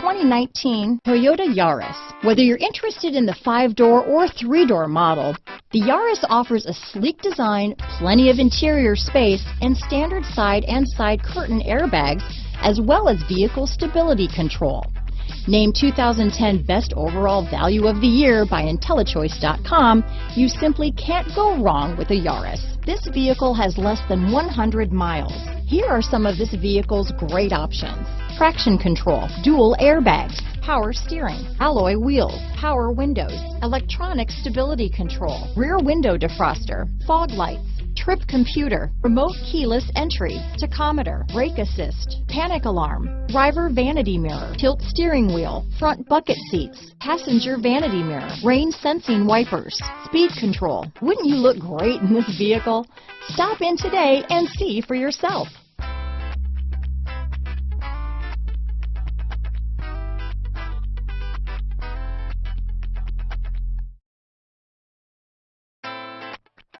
2019 Toyota Yaris. Whether you're interested in the 5-door or 3-door model, the Yaris offers a sleek design, plenty of interior space, and standard side and side curtain airbags, as well as vehicle stability control. Named 2010 Best Overall Value of the Year by IntelliChoice.com, you simply can't go wrong with a Yaris. This vehicle has less than 100 miles. Here are some of this vehicle's great options: traction control, dual airbags, power steering, alloy wheels, power windows, electronic stability control, rear window defroster, fog lights, trip computer, remote keyless entry, tachometer, brake assist, panic alarm, driver vanity mirror, tilt steering wheel, front bucket seats, passenger vanity mirror, rain sensing wipers, speed control. Wouldn't you look great in this vehicle? Stop in today and see for yourself.